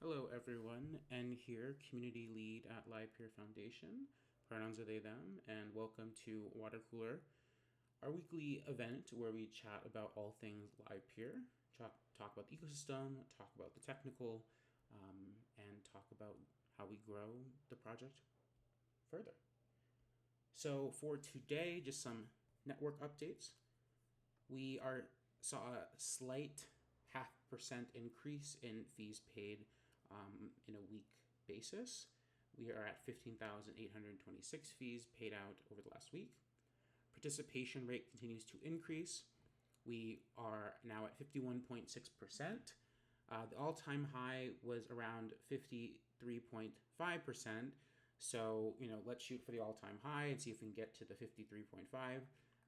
Hello, everyone, and here, community lead at Livepeer Foundation. Pronouns are they, them, and welcome to Watercooler, our weekly event where we chat about all things Livepeer, talk about the ecosystem, talk about the technical, and talk about how we grow the project further. So, for today, just some network updates. We saw a slight 0.5% increase in fees paid in a week basis. We are at 15,826 fees paid out over the last week. Participation rate continues to increase. We are now at 51.6%. The all time high was around 53.5%. So, let's shoot for the all time high and see if we can get to the 53.5.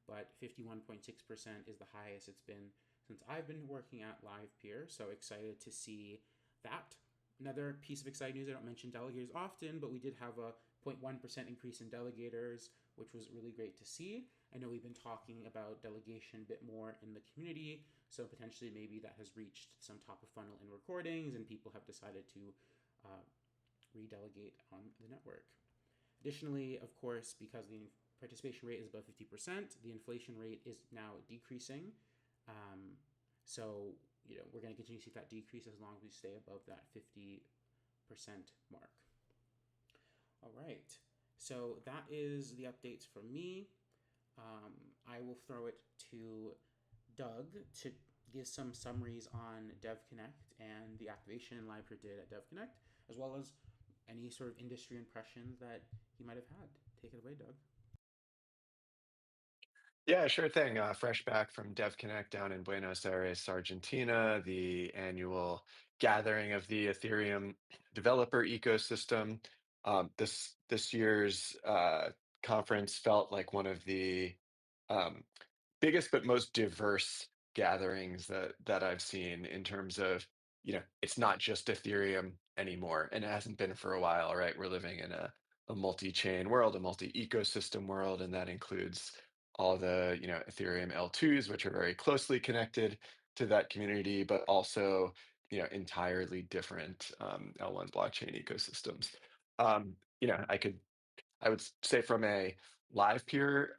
But 51.6% is the highest it's been since I've been working at Livepeer. So excited to see that. Another piece of exciting news, I don't mention delegators often, but we did have a 0.1% increase in delegators, which was really great to see. I know we've been talking about delegation a bit more in the community, so potentially maybe that has reached some top of funnel in recordings and people have decided to uh, redelegate on the network. Additionally, of course, because the participation rate is above 50%, the inflation rate is now decreasing. Um, so, we're going to continue to see that decrease as long as we stay above that 50% mark. All right. So that is the updates from me. I will throw it to Doug to give some summaries on DevConnect and the activation Livepeer did at DevConnect, as well as any sort of industry impressions that he might have had. Take it away, Doug. Yeah, sure thing. Fresh back from DevConnect down in Buenos Aires, Argentina, the annual gathering of the Ethereum developer ecosystem. This year's conference felt like one of the um, biggest but most diverse gatherings that I've seen in terms of, it's not just Ethereum anymore, and it hasn't been for a while, right? We're living in a multi-chain world, a multi-ecosystem world, and that includes all the, Ethereum L2s, which are very closely connected to that community, but also, entirely different L1 blockchain ecosystems. Um, you know, I could I would say from a live peer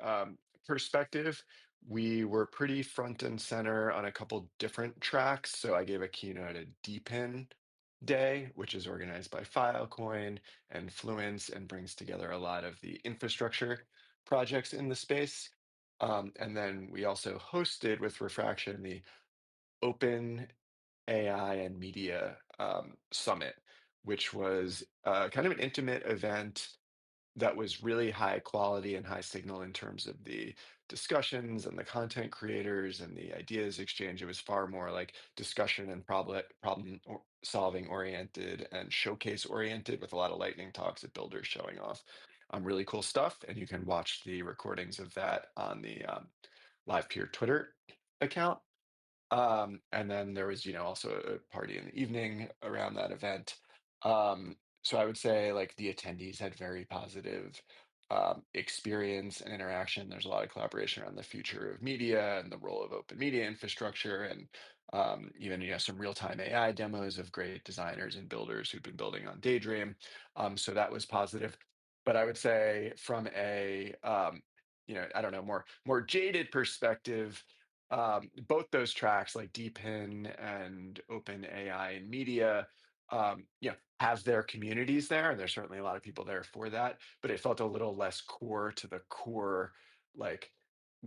perspective, we were pretty front and center on a couple different tracks. So I gave a keynote at DPIN Day, which is organized by Filecoin and Fluence and brings together a lot of the infrastructure projects in the space. And then we also hosted with Refraction the Open AI and Media Summit, which was kind of an intimate event that was really high quality and high signal in terms of the discussions and the content creators and the ideas exchange. It was far more like discussion and solving oriented and showcase oriented with a lot of lightning talks of builders showing off really cool stuff. And you can watch the recordings of that on the Live Peer Twitter account. And then there was, also a party in the evening around that event. So I would say like the attendees had very positive experience and interaction. There's a lot of collaboration around the future of media and the role of open media infrastructure, and even some real-time AI demos of great designers and builders who've been building on Daydream. So that was positive. But I would say from a I don't know, more jaded perspective, both those tracks like Deepin and Open AI and Media, have their communities there, and there's certainly a lot of people there for that, but it felt a little less core to the core, like,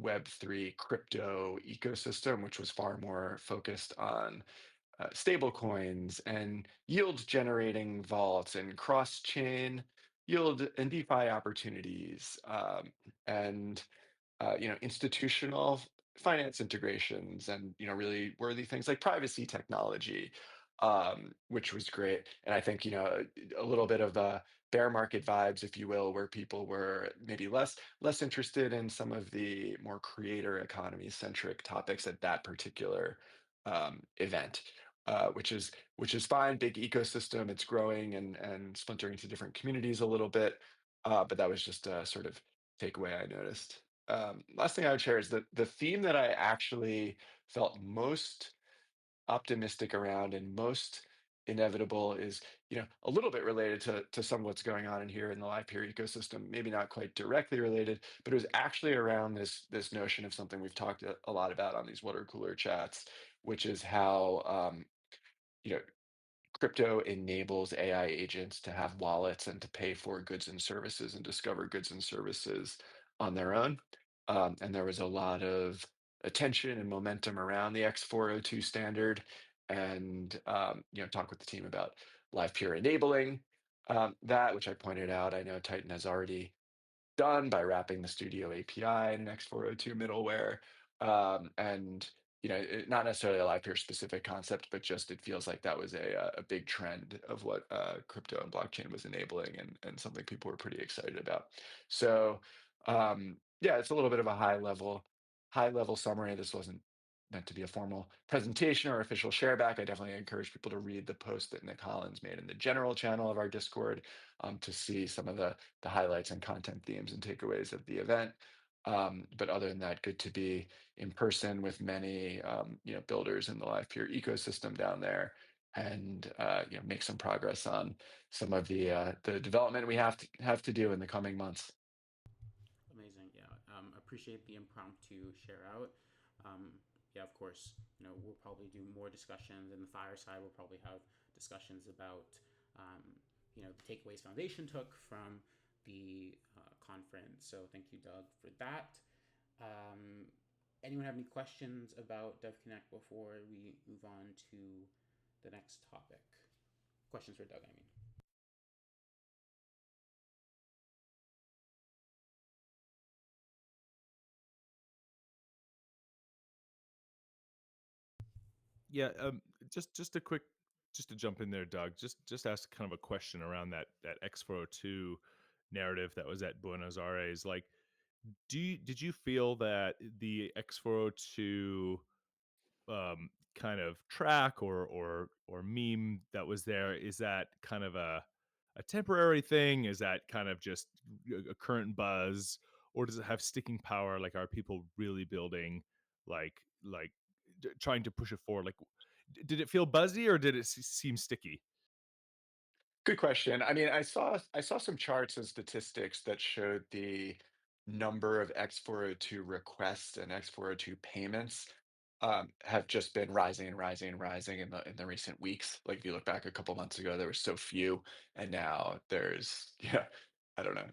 Web3 crypto ecosystem, which was far more focused on stable coins and yield generating vaults and cross chain yield and DeFi opportunities, and institutional finance integrations and, really worthy things like privacy technology, which was great. And I think, a little bit of the bear market vibes, if you will, where people were maybe less interested in some of the more creator economy centric topics at that particular event. Which is fine. Big ecosystem. It's growing and splintering into different communities a little bit. But that was just a sort of takeaway I noticed. Last thing I would share is that the theme that I actually felt most optimistic around and most inevitable is, a little bit related to some of what's going on in here in the Livepeer ecosystem. Maybe not quite directly related, but it was actually around this notion of something we've talked a lot about on these water cooler chats, which is how you know crypto enables AI agents to have wallets and to pay for goods and services and discover goods and services on their own. And there was a lot of attention and momentum around the X402 standard, and talk with the team about Livepeer enabling that, which I pointed out. I know Titan has already done by wrapping the Studio API in an X402 middleware. And not necessarily a live peer specific concept, but just it feels like that was a big trend of what crypto and blockchain was enabling, and something people were pretty excited about. So yeah, it's a little bit of a high level summary. This wasn't meant to be a formal presentation or official shareback. I definitely encourage people to read the post that Nick Hollins made in the general channel of our Discord, to see some of the highlights and content themes and takeaways of the event. But other than that, good to be in person with many builders in the Livepeer ecosystem down there, and make some progress on some of the development we have to do in the coming months. Amazing. Yeah. Appreciate the impromptu share out. Um, yeah, of course, we'll probably do more discussions in the fireside. We'll probably have discussions about, the takeaways Foundation took from the conference. So thank you, Doug, for that. Um, Anyone have any questions about DevConnect before we move on to the next topic? Questions for Doug, I mean. Yeah, just a quick, just to jump in there, Doug. Just ask kind of a question around that X402 narrative that was at Buenos Aires. Like, did you feel that the X402 kind of track or meme that was there, is that kind of a temporary thing? Is that kind of just a current buzz, or does it have sticking power? Like, are people really building, like trying to push it forward? Like, did it feel buzzy or did it seem sticky? Good question. I mean, I saw some charts and statistics that showed the number of X402 requests and X402 payments have just been rising and rising and rising in the recent weeks. Like if you look back a couple months ago, there were so few, and now there's yeah, I don't know,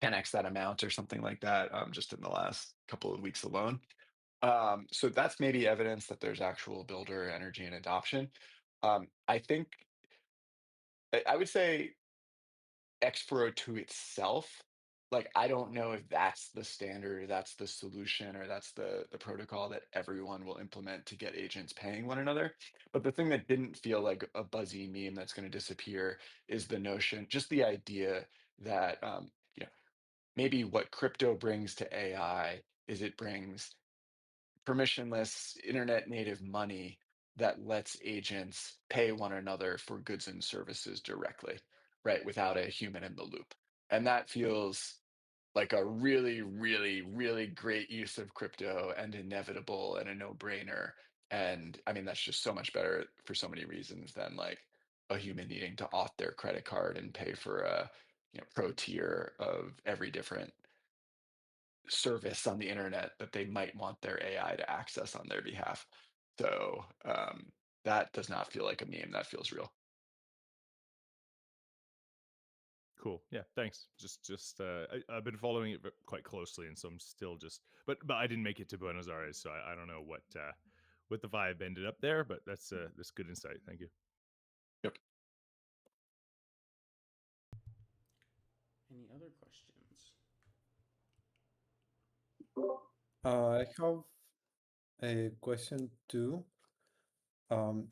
10x that amount or something like that, just in the last couple of weeks alone. So that's maybe evidence that there's actual builder energy and adoption. I think I would say X402 itself, like, I don't know if that's the standard, or that's the solution, or that's the protocol that everyone will implement to get agents paying one another. But the thing that didn't feel like a buzzy meme that's gonna disappear is the notion, just the idea that, maybe what crypto brings to AI is it brings permissionless internet native money that lets agents pay one another for goods and services directly, right? Without a human in the loop. And that feels like a really, really, really great use of crypto, and inevitable, and a no-brainer. And I mean, that's just so much better for so many reasons than like a human needing to auth their credit card and pay for a pro tier of every different service on the internet that they might want their AI to access on their behalf. So that does not feel like a meme. That feels real. Cool. Yeah. Thanks. I've been following it quite closely, and so I'm still but I didn't make it to Buenos Aires, so I don't know what the vibe ended up there. But that's good insight. Thank you. Yep. Any other questions? I have a question too.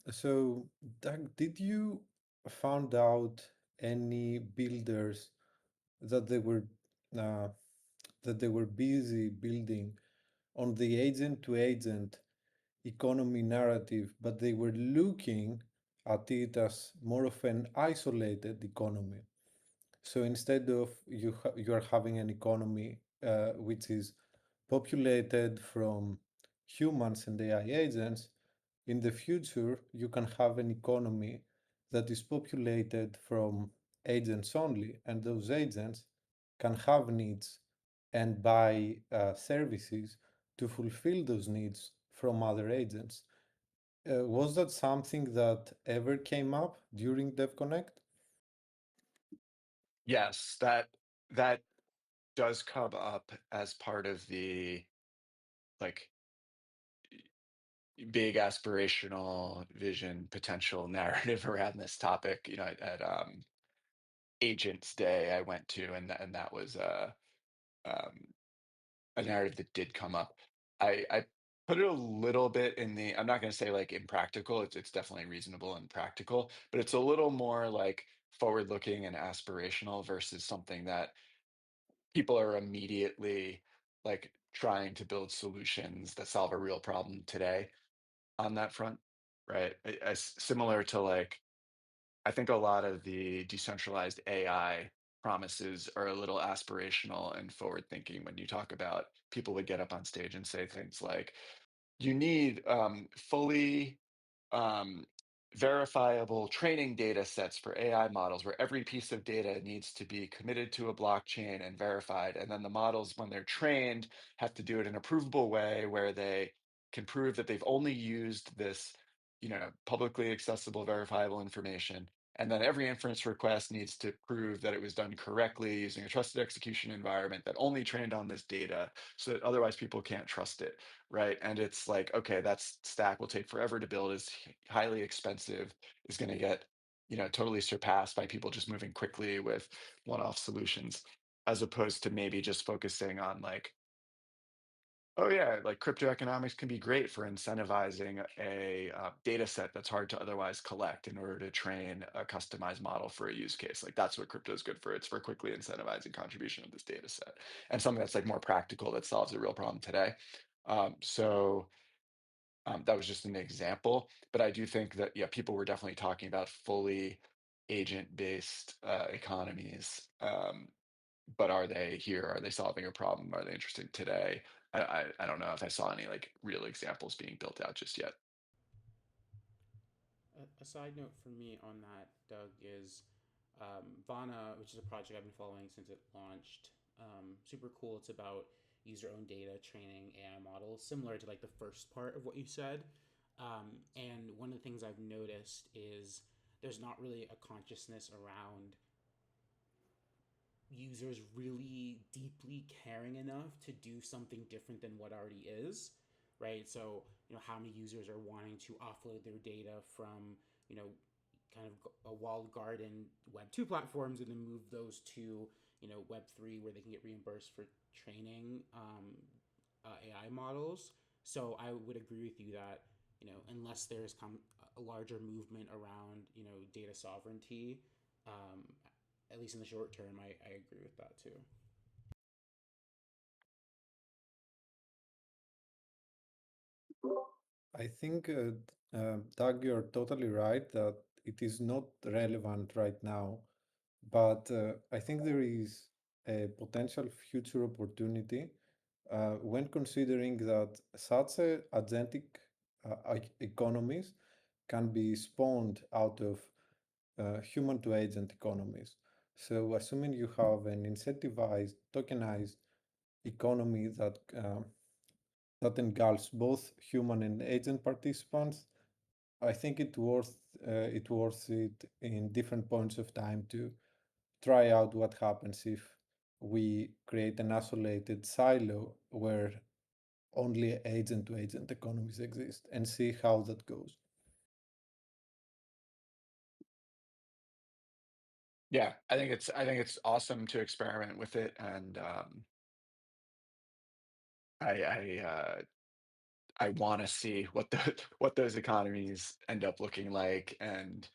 So, Doug, did you found out any builders that uh, they were busy building on the agent to agent economy narrative, but they were looking at it as more of an isolated economy? So instead of you are having an economy which is populated from humans and AI agents, in the future, you can have an economy that is populated from agents only, and those agents can have needs and buy services to fulfill those needs from other agents. Was that something that ever came up during DevConnect? Yes, that does come up as part of the like big aspirational vision potential narrative around this topic. At Agents Day I went to, and that was um, a narrative that did come up. I put it a little bit in the. I'm not going to say like impractical. It's definitely reasonable and practical, but it's a little more like forward looking and aspirational versus something that people are immediately like trying to build solutions that solve a real problem today on that front, right? Similar to like, I think a lot of the decentralized AI promises are a little aspirational and forward thinking when you talk about people would get up on stage and say things like, you need fully um, verifiable training data sets for AI models where every piece of data needs to be committed to a blockchain and verified. And then the models, when they're trained, have to do it in a provable way where they can prove that they've only used this, publicly accessible, verifiable information. And then every inference request needs to prove that it was done correctly using a trusted execution environment that only trained on this data so that otherwise people can't trust it, right? And it's like, okay, that's stack will take forever to build, is highly expensive, is going to get, totally surpassed by people just moving quickly with one-off solutions, as opposed to maybe just focusing on like, oh yeah, like crypto economics can be great for incentivizing a data set that's hard to otherwise collect in order to train a customized model for a use case. Like that's what crypto is good for. It's for quickly incentivizing contribution of this data set and something that's like more practical that solves a real problem today. So that was just an example, but I do think that yeah, people were definitely talking about fully agent-based economies. But are they here? Are they solving a problem? Are they interested today? I don't know if I saw any like real examples being built out just yet. A side note for me on that, Doug, is Vana, which is a project I've been following since it launched. Super cool. It's about user-owned data training AI models, similar to like the first part of what you said. And one of the things I've noticed is there's not really a consciousness around users really deeply caring enough to do something different than what already is, right? So, how many users are wanting to offload their data from, kind of a walled garden Web 2 platforms and then move those to, Web 3 where they can get reimbursed for training AI models. So I would agree with you that, unless there's a larger movement around, data sovereignty, um, at least in the short term, I agree with that too. I think, Doug, you're totally right that it is not relevant right now, but I think there is a potential future opportunity when considering that such a agentic economies can be spawned out of human to agent economies. So, assuming you have an incentivized, tokenized economy that engulfs both human and agent participants, I think it worth it in different points of time to try out what happens if we create an isolated silo where only agent to agent economies exist and see how that goes. Yeah, I think it's awesome to experiment with it, and I want to see what the what those economies end up looking like, and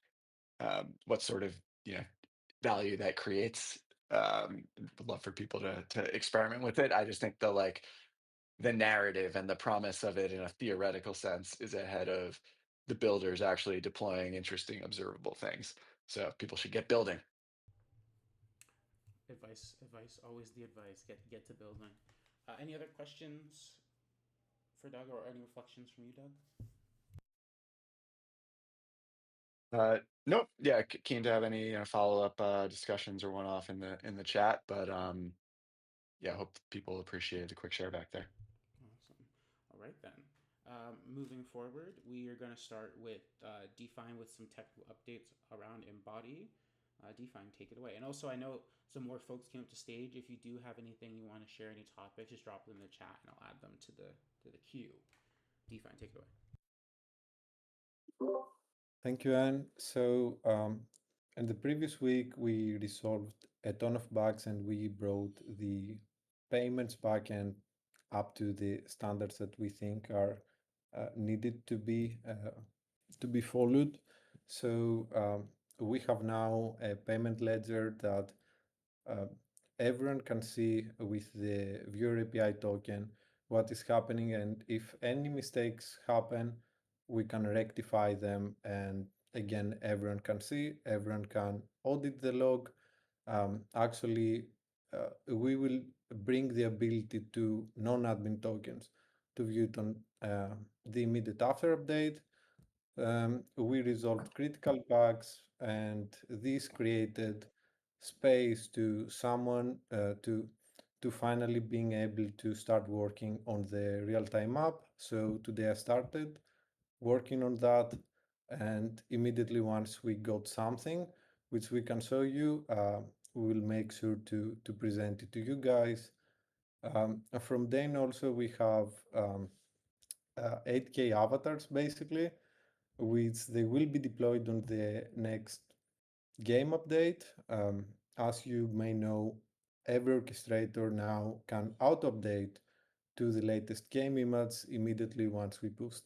what sort of value that creates. Would love for people to experiment with it. I just think the narrative and the promise of it in a theoretical sense is ahead of the builders actually deploying interesting observable things. So people should get building. Advice, always the advice. Get to building. Any other questions for Doug or any reflections from you, Doug? Nope. Yeah, keen to have any follow-up discussions or one-off in the chat, but yeah, hope people appreciate the quick share back there. Awesome. All right then. Moving forward, we are going to start with Define with some technical updates around Embody. Define, take it away. And also, I know some more folks came up to stage. If you do have anything you want to share, any topics, just drop them in the chat, and I'll add them to the queue. Define, take it away. Thank you, Anne. So, in the previous week, we resolved a ton of bugs and we brought the payments backend up to the standards that we think are needed to be followed. So, we have now a payment ledger that uh, everyone can see with the viewer API token what is happening, and if any mistakes happen, we can rectify them. And again, everyone can see, everyone can audit the log. Actually, we will bring the ability to non-admin tokens to view it on the immediate after update. We resolved critical bugs, and this created space to someone to finally being able to start working on the real-time app. So today I started working on that, and immediately once we got something which we can show you, we will make sure to present it to you guys. From then also we have 8K avatars basically, which they will be deployed on the next game update. As you may know, every orchestrator now can auto-update to the latest game image immediately once we push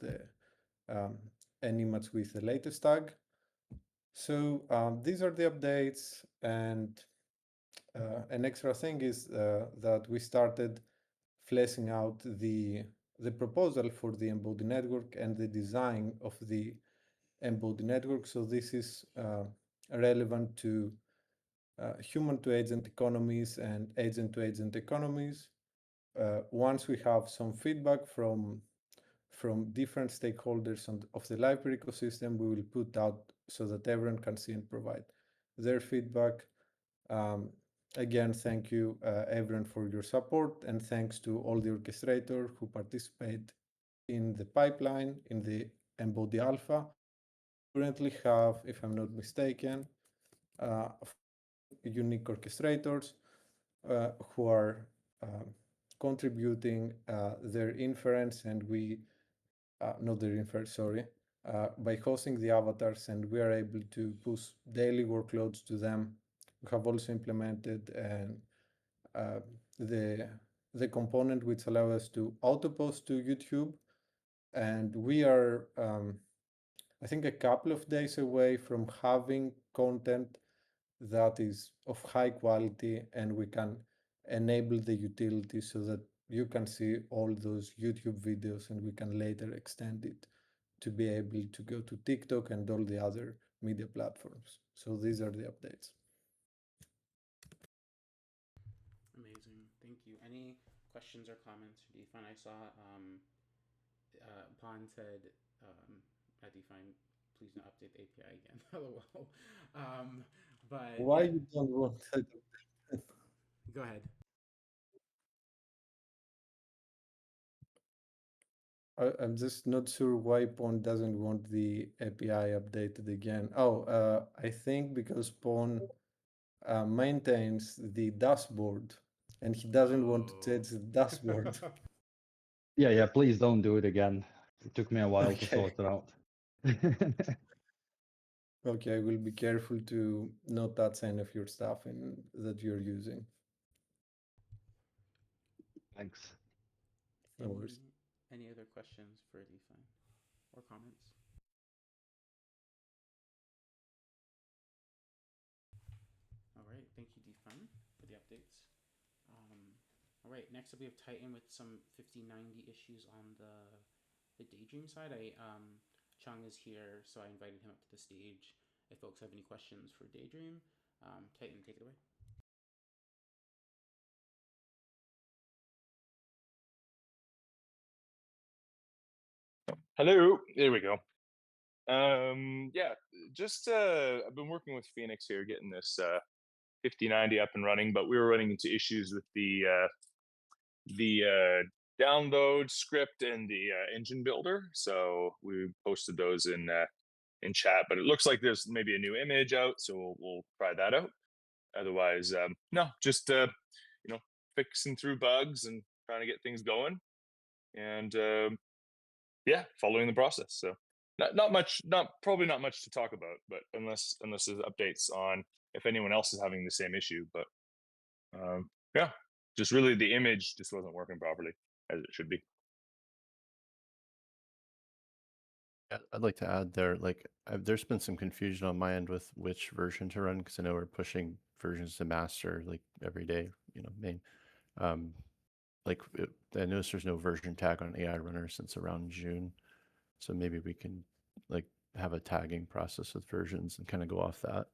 um, an image with the latest tag. So these are the updates, and an extra thing is that we started fleshing out the proposal for the embodied network and the design of the embodied network. So this is relevant to human-to-agent economies and agent-to-agent economies. Once we have some feedback from different stakeholders of the Livepeer ecosystem, we will put out so that everyone can see and provide their feedback. Again, thank you everyone for your support, and thanks to all the orchestrators who participate in the pipeline, in the Embody Alpha. Currently have, if I'm not mistaken, 4 unique orchestrators who are contributing their inference, and we, not their inference, sorry, by hosting the avatars, and we are able to push daily workloads to them. We have also implemented uh, the the component which allows us to auto post to YouTube, and we are I think a couple of days away from having content that is of high quality, and we can enable the utility so that you can see all those YouTube videos, and we can later extend it to be able to go to TikTok and all the other media platforms. So these are the updates. Amazing. Thank you. Any questions or comments for Define? I saw Pon said at Define, please don't update the API again. LOL. But Why yeah, you don't want that? go ahead. I'm just not sure why Pon doesn't want the API updated again. Oh, I think because Pon maintains the dashboard, and he doesn't want to change the dashboard. Yeah, please don't do it again. It took me a while to Okay. sort it out. Okay, I will be careful to not touch any of your stuff that you're using. Thanks. No worries. Any other questions for Define or comments? All right, thank you, Define, for the updates. All right, next up we have Titan with some 5090 issues on the Daydream side. Chung is here, so I invited him up to the stage. If folks have any questions for Daydream, Titan, take it away. Hello, there we go. Yeah, just I've been working with Phoenix here, getting this 5090 up and running, but we were running into issues with the download script and the engine builder. So we posted those in chat, but it looks like there's maybe a new image out, so we'll try that out. Otherwise, no, just fixing through bugs and trying to get things going, and yeah, following the process. So probably not much to talk about, but unless there's updates on if anyone else is having the same issue. But yeah, just really the image just wasn't working properly as it should be. I'd like to add there, like there's been some confusion on my end with which version to run, because I know we're pushing versions to master like every day, main. I noticed there's no version tag on AI runner since around June, so maybe we can like have a tagging process with versions and kind of go off that.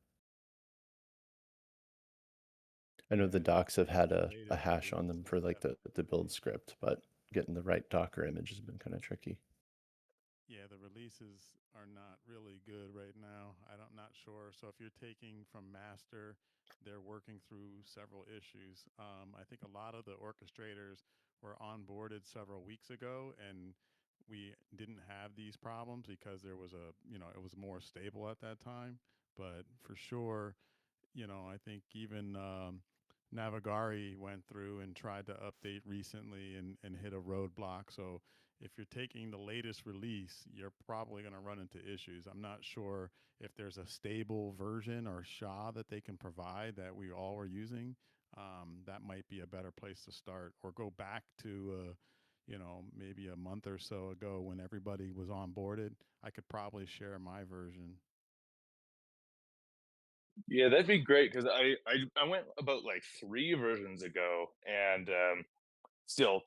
I know the docs have had a hash on them for like the build script, but getting the right Docker image has been kind of tricky. Yeah, the releases are not really good right now. I'm not sure. So if you're taking from master, they're working through several issues. I think a lot of the orchestrators were onboarded several weeks ago, and we didn't have these problems because there was it was more stable at that time. But for sure, I think even Navigari went through and tried to update recently and hit a roadblock. So if you're taking the latest release, you're probably going to run into issues. I'm not sure if there's a stable version or SHA that they can provide that we all are using. That might be a better place to start, or go back to maybe a month or so ago when everybody was onboarded. I could probably share my version. Yeah, that'd be great, because I went about like 3 versions ago, and still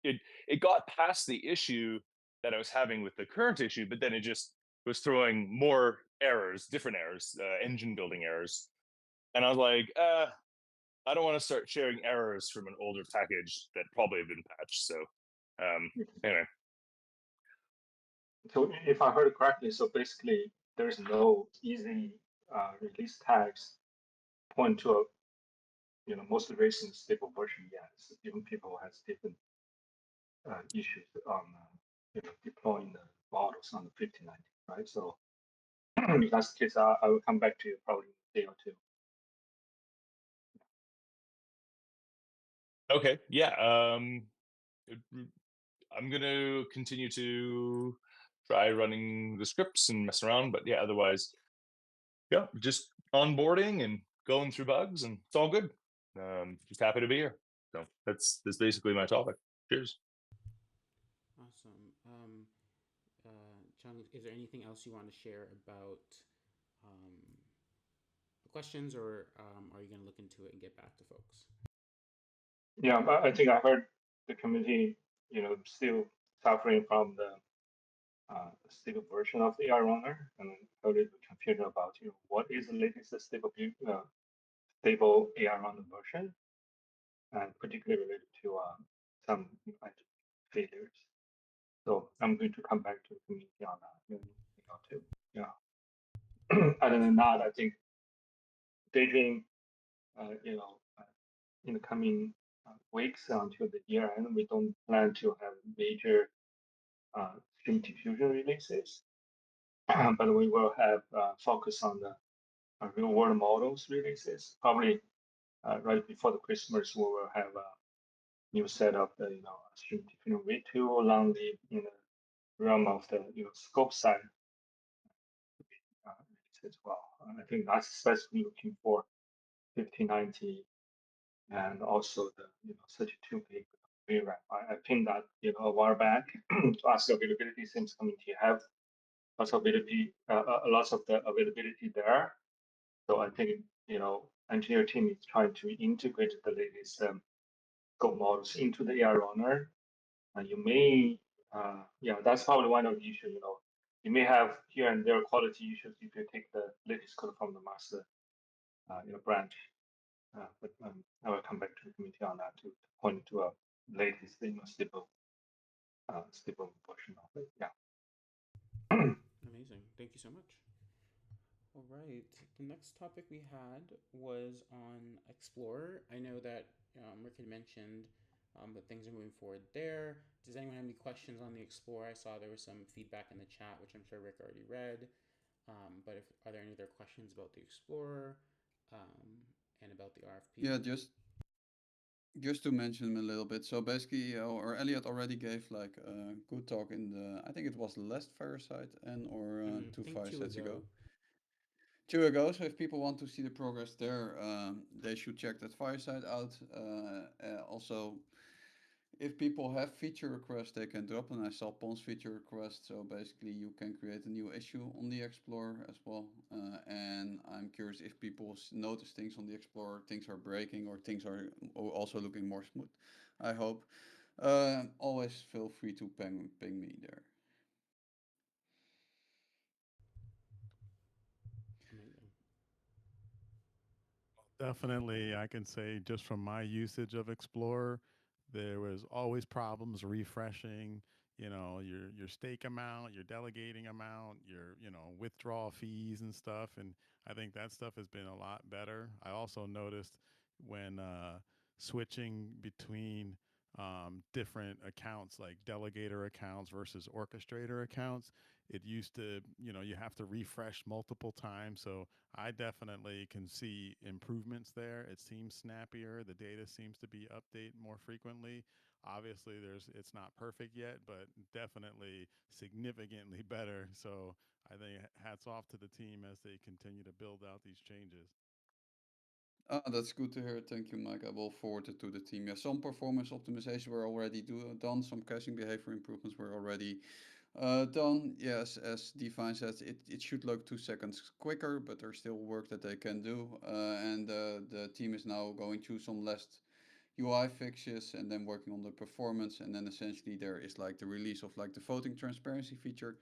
it got past the issue that I was having with the current issue, but then it just was throwing more errors, different errors, engine building errors, and I was like, I don't want to start sharing errors from an older package that probably have been patched. So anyway. So if I heard correctly, so basically there's no easy release tags point to a most recent stable version yet. So even people has different issues on deploying the models on the 5090, right? So if that's the case, I will come back to you probably in a day or two. Okay, yeah. I'm gonna continue to try running the scripts and mess around, but yeah, otherwise, yeah, just onboarding and going through bugs, and it's all good. Just happy to be here. So that's basically my topic. Cheers. Awesome. John, is there anything else you want to share about questions, or are you going to look into it and get back to folks? Yeah, I think I heard the community, still suffering from the stable version of the AI runner, and I heard it confused about what is the latest stable AI runner version, and particularly related to some failures. So I'm going to come back to the community on that in a week or two. Yeah. Other than that, I think daydream, in the coming weeks until the year end, we don't plan to have major stream diffusion releases, but we will have focus on the real world models releases. Probably right before the Christmas, we will have a new set of the stream diffusion V2 along the realm of the scope side release as well. I think that's especially looking for 5090 and also the 32 gig VRAM. I pinned that a while back to ask availability. Seems community have lots of availability, lots of the availability there. So I think engineer team is trying to integrate the latest scope models into the AI runner. You may, that's probably one of the issues. You may have here and there quality issues if you take the latest code from the master, branch. But I will come back to the committee on that to point to a latest, stable version of it. Yeah. Amazing. Thank you so much. All right. The next topic we had was on Explorer. I know that Rick had mentioned that things are moving forward there. Does anyone have any questions on the Explorer? I saw there was some feedback in the chat, which I'm sure Rick already read. But if are there any other questions about the Explorer and about the RFP? Yeah, just to mention a little bit. So basically, or Elliot already gave like a good talk in the, I think it was last fireside and or two I think firesides two ago. 2 ago. So if people want to see the progress there, they should check that fireside out. Also, if people have feature requests, they can drop them. I saw Pon's feature request. So basically, you can create a new issue on the Explorer as well. And I'm curious if people notice things on the Explorer, things are breaking or things are also looking more smooth. I hope. Always feel free to ping me there. Amazing. Definitely, I can say just from my usage of Explorer, there was always problems refreshing, your stake amount, your delegating amount, your, withdrawal fees and stuff. And I think that stuff has been a lot better. I also noticed when switching between different accounts, like delegator accounts versus orchestrator accounts, it used to, you have to refresh multiple times. So I definitely can see improvements there. It seems snappier. The data seems to be updated more frequently. Obviously, it's not perfect yet, but definitely significantly better. So I think hats off to the team as they continue to build out these changes. That's good to hear. Thank you, Mike. I will forward it to the team. Yeah, some performance optimization were already done. Some caching behavior improvements were already done. Yes, as Define says, it should look 2 seconds quicker, but there's still work that they can do. And the team is now going through some last UI fixes and then working on the performance. And then essentially there is like the release of like the voting transparency feature.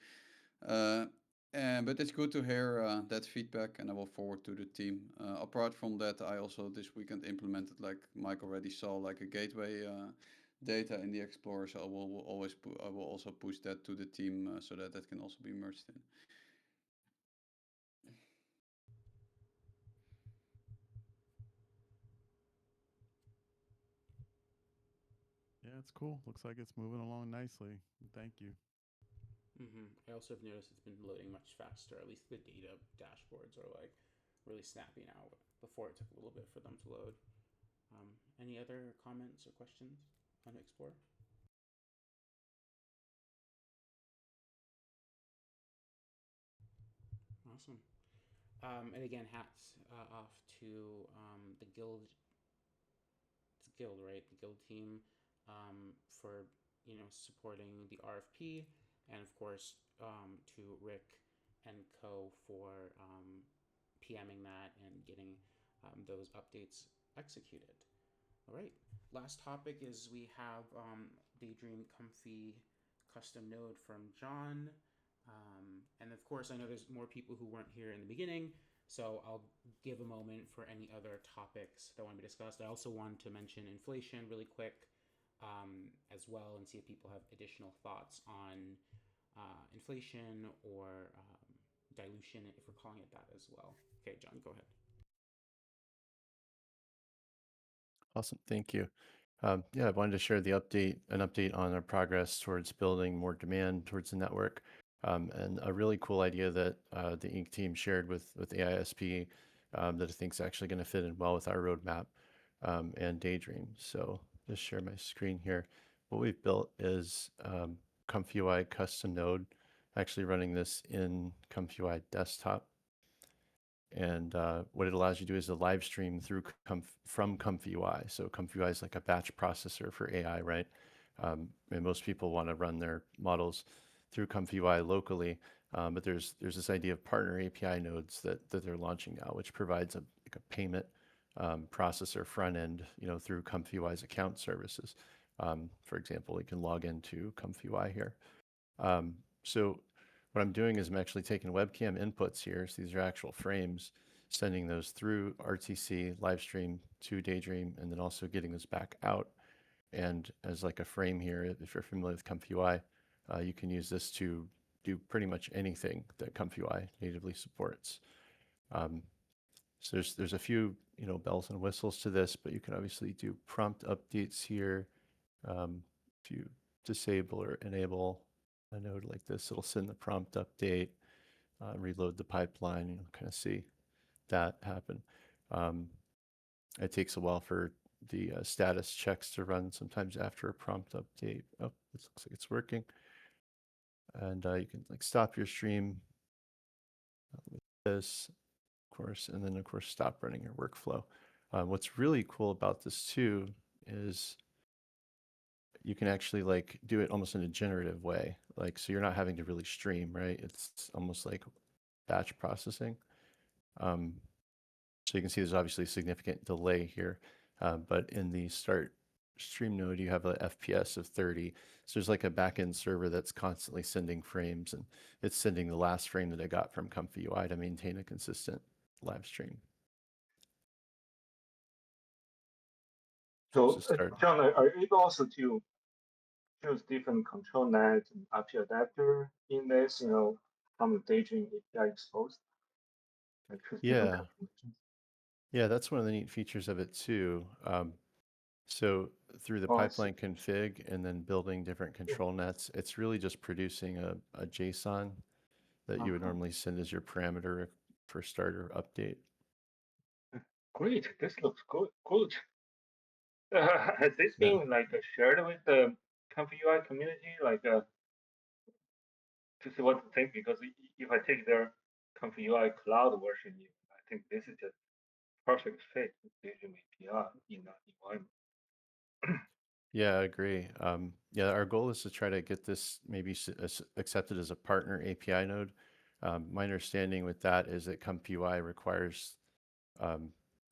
Uh, but it's good to hear that feedback, and I will forward to the team. Apart from that, I also this weekend implemented, like Mike already saw, like a gateway data in the Explorer. So I will also push that to the team so that that can also be merged in. Yeah, it's cool. Looks like it's moving along nicely. Thank you. I also have noticed it's been loading much faster. At least the data dashboards are like really snappy now. Before it took a little bit for them to load. Any other comments or questions on Explorer? Awesome. And again, hats off to the guild. It's guild, right? The guild team for supporting the RFP, and of course to Rick and Co for PMing that and getting those updates executed. All right. Last topic is we have Daydream Comfy custom node from John. And of course, I know there's more people who weren't here in the beginning, so I'll give a moment for any other topics that want to be discussed. I also want to mention inflation really quick as well and see if people have additional thoughts on inflation or dilution, if we're calling it that as well. Okay, John, go ahead. Awesome. Thank you. Yeah, I wanted to share an update on our progress towards building more demand towards the network. And a really cool idea that the Inc. team shared with AISP that I think is actually going to fit in well with our roadmap and Daydream. So just share my screen here. What we've built is ComfyUI custom node, actually running this in ComfyUI desktop. And what it allows you to do is a live stream from ComfyUI. So ComfyUI is like a batch processor for AI, right? And most people want to run their models through ComfyUI locally, but there's this idea of partner API nodes that they're launching now, which provides like a payment processor front end, through ComfyUI's account services. For example, you can log into ComfyUI here. So what I'm doing is I'm actually taking webcam inputs here. So these are actual frames, sending those through RTC live stream to Daydream, and then also getting those back out. And as like a frame here, if you're familiar with ComfyUI, you can use this to do pretty much anything that ComfyUI natively supports. So there's a few bells and whistles to this, but you can obviously do prompt updates here. If you disable or enable a node like this, it'll send the prompt update, reload the pipeline, and you'll kind of see that happen. It takes a while for the status checks to run sometimes after a prompt update. Oh, this looks like it's working. And you can like stop your stream with this, of course, and then of course stop running your workflow. What's really cool about this too is you can actually like do it almost in a generative way. Like, so you're not having to really stream, right? It's almost like batch processing. So you can see there's obviously a significant delay here, but in the start stream node, you have a FPS of 30. So there's like a backend server that's constantly sending frames, and it's sending the last frame that I got from ComfyUI to maintain a consistent live stream. So, John, are you able also to choose different control net and IP adapter in this, from the daydream API exposed? Like choose different combinations? Yeah, that's one of the neat features of it too. So through the Oh, pipeline config and then building different control nets, it's really just producing a JSON that you would normally send as your parameter for starter update. Great, this looks good. Has this been like shared with the ComfyUI community, like to see what to think? Because if I take their ComfyUI cloud version, I think this is just perfect fit with Daydream API in that environment. Yeah, I agree. Yeah, our goal is to try to get this maybe accepted as a partner API node. My understanding with that is that ComfyUI requires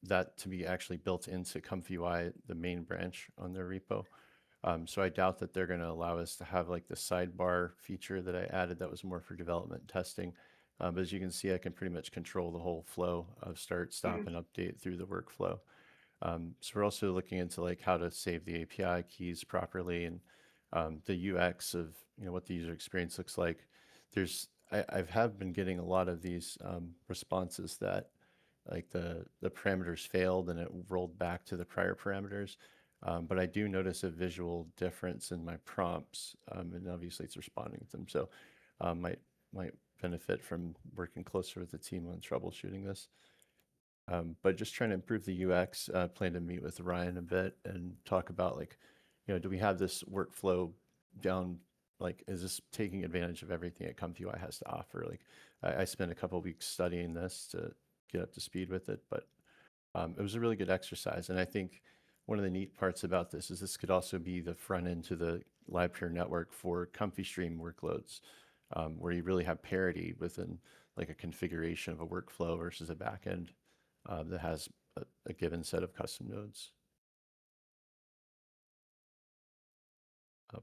that to be actually built into ComfyUI, the main branch on their repo. So I doubt that they're going to allow us to have like the sidebar feature that I added that was more for development testing. But as you can see, I can pretty much control the whole flow of start, stop, and update through the workflow. So we're also looking into like how to save the API keys properly and the UX of what the user experience looks like. I have been getting a lot of these responses that like the parameters failed and it rolled back to the prior parameters. But I do notice a visual difference in my prompts, and obviously it's responding to them. So might benefit from working closer with the team on troubleshooting this. But just trying to improve the UX, plan to meet with Ryan a bit and talk about like, do we have this workflow down? Like, is this taking advantage of everything that ComfyUI has to offer? Like, I spent a couple of weeks studying this to get up to speed with it, but it was a really good exercise. And I think one of the neat parts about this is this could also be the front end to the Livepeer network for ComfyStream workloads, where you really have parity within like a configuration of a workflow versus a backend that has a given set of custom nodes.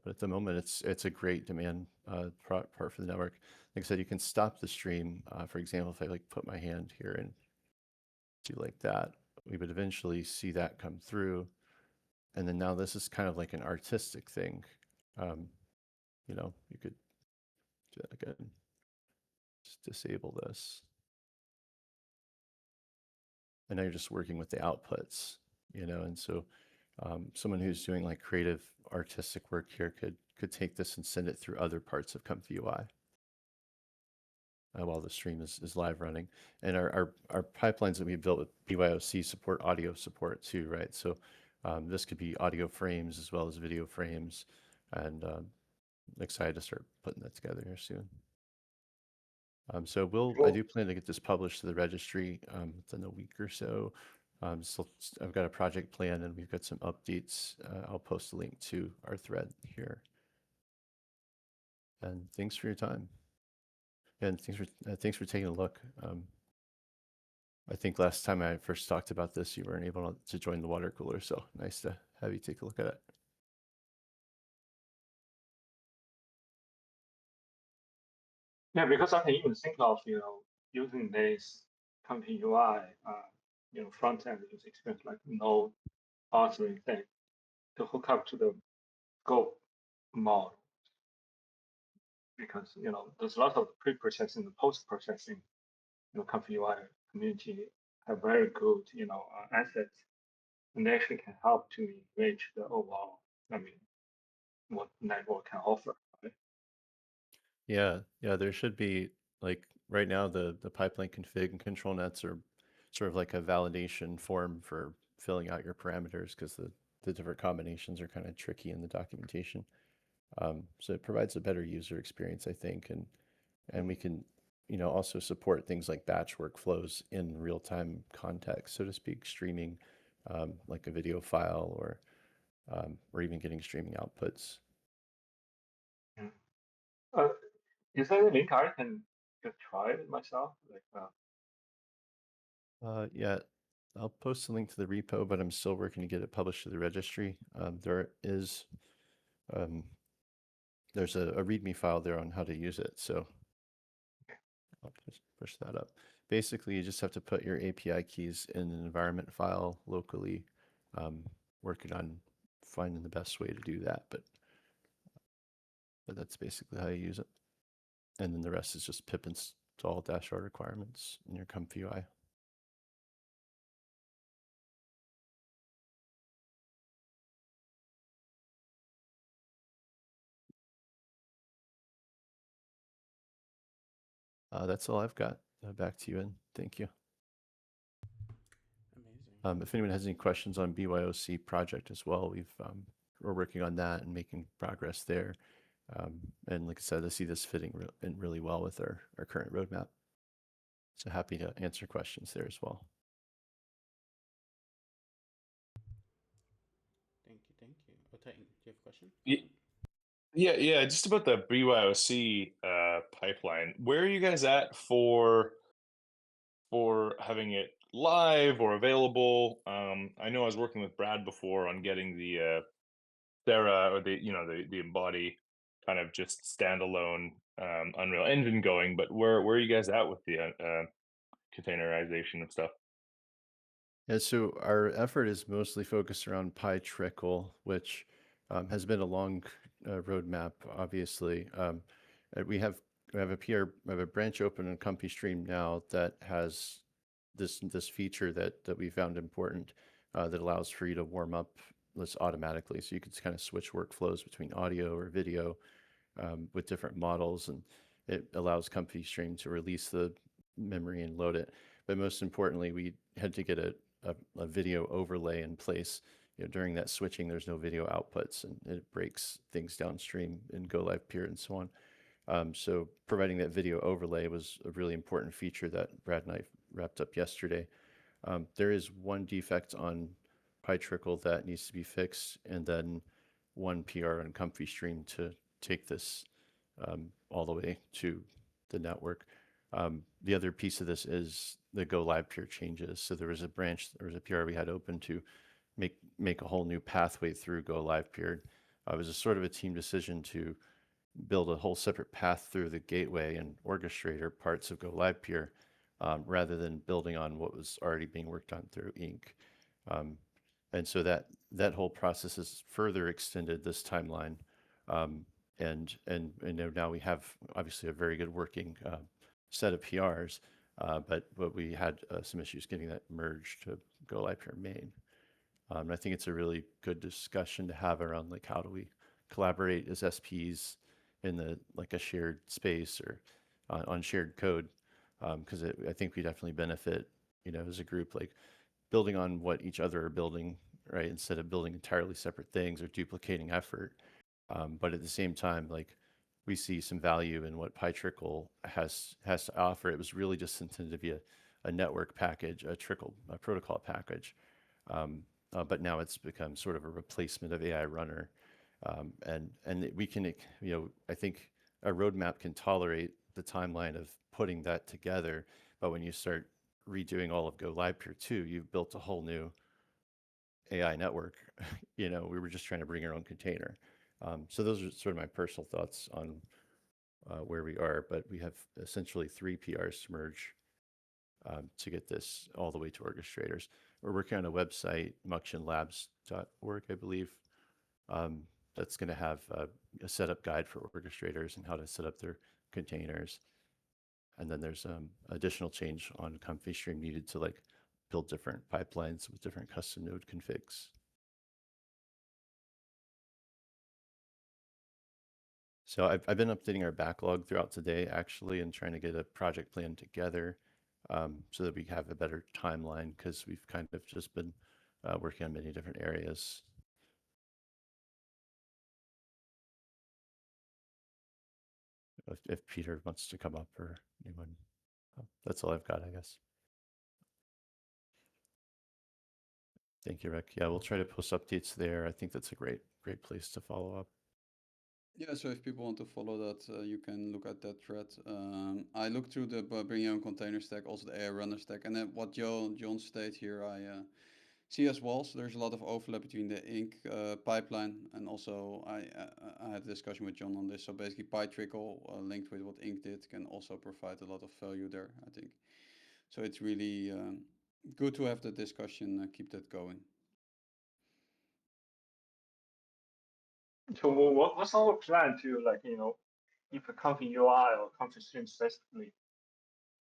But at the moment, it's a great demand part for the network. Like I said, you can stop the stream. For example, if I like put my hand here and do like that, we would eventually see that come through. And then now this is kind of like an artistic thing. You could again just disable this. And now you're just working with the outputs, and so someone who's doing like creative artistic work here could take this and send it through other parts of ComfyUI while the stream is live running. And our pipelines that we built with BYOC support audio support too, right? So this could be audio frames as well as video frames, and excited to start putting that together here soon. So I do plan to get this published to the registry within a week or so. So I've got a project plan and we've got some updates. I'll post a link to our thread here. And thanks for your time. And thanks for taking a look. I think last time I first talked about this, you weren't able to join the water cooler, so nice to have you take a look at it. Yeah, because I can even think of using this ComfyUI front end user experience like no authoring thing to hook up to the Go model. because there's lots of pre-processing and post-processing. Comfy UI community have very good assets, and they actually can help to enrich the overall. What network can offer. Right? Yeah, there should be, like, right now the pipeline config and control nets are sort of like a validation form for filling out your parameters, because the different combinations are kind of tricky in the documentation. So it provides a better user experience, I think, and we can also support things like batch workflows in real-time context, so to speak, streaming like a video file, or even getting streaming outputs. Is there a link I can just try it myself? Yeah, I'll post a link to the repo, but I'm still working to get it published to the registry. There's a README file there on how to use it, so I'll push that up. Basically, you just have to put your API keys in an environment file locally. Working on finding the best way to do that, but that's basically how you use it. And then the rest is just pip install -r requirements in your Comfy UI. That's all I've got. Back to you, and thank you. Amazing. If anyone has any questions on BYOC project as well, we're working on that and making progress there. And like I said, I see this fitting in really well with our current roadmap. So happy to answer questions there as well. Thank you. Oh, Titan, do you have a question? Yeah, just about the BYOC pipeline. Where are you guys at for having it live or available? I know I was working with Brad before on getting the Thera, or the Embody kind of just standalone Unreal Engine going, but where are you guys at with the containerization of stuff? Yeah, so our effort is mostly focused around PyTrickle, which has been a long roadmap, obviously. We have a branch open in Comfy Stream now that has this feature that we found important, that allows for you to warm up this automatically. So you can kind of switch workflows between audio or video with different models, and it allows Comfy Stream to release the memory and load it. But most importantly, we had to get a video overlay in place. During that switching, there's no video outputs, and it breaks things downstream in Go Livepeer and so on. So providing that video overlay was a really important feature that Brad and I wrapped up yesterday. There is one defect on PyTrickle that needs to be fixed, and then one PR on Comfy Stream to take this all the way to the network. The other piece of this is the Go Livepeer changes. So there was a PR we had open to make a whole new pathway through Go Livepeer. It was a sort of a team decision to build a whole separate path through the gateway and orchestrator parts of Go Livepeer, rather than building on what was already being worked on through Ink. And so that whole process has further extended this timeline. And now we have obviously a very good working set of PRs, but we had some issues getting that merged to Go Livepeer main. I think it's a really good discussion to have around, like, how do we collaborate as SPs in a shared space or on shared code, because I think we definitely benefit, as a group, like building on what each other are building, right? Instead of building entirely separate things or duplicating effort. But at the same time, like, we see some value in what PyTrickle has to offer. It was really just intended to be a network package, a protocol package. But now it's become sort of a replacement of AI Runner. And we can, I think a roadmap can tolerate the timeline of putting that together. But when you start redoing all of Go Livepeer 2, you've built a whole new AI network. We were just trying to bring our own container. So those are sort of my personal thoughts on where we are. But we have essentially 3 PRs to merge to get this all the way to orchestrators. We're working on a website, muctionlabs.org, I believe. that's going to have a setup guide for orchestrators and how to set up their containers. And then there's additional change on Comfy Stream needed to like build different pipelines with different custom node configs. So I've been updating our backlog throughout today, actually, and trying to get a project plan together so that we have a better timeline, because we've kind of just been working on many different areas. If Peter wants to come up or anyone, that's all I've got, I guess. Thank you, Rick. Yeah, we'll try to post updates there. I think that's a great place to follow up. Yeah, so if people want to follow that, you can look at that thread. I looked through the bring your own container stack, also the AI runner stack, and then what John stated here, I see as well. So there's a lot of overlap between the Ink pipeline, and also I had a discussion with John on this. So basically, PyTrickle linked with what Ink did can also provide a lot of value there, I think. So it's really good to have the discussion, keep that going. So what's our plan to, like, if a Comfy UI or Comfy Stream specifically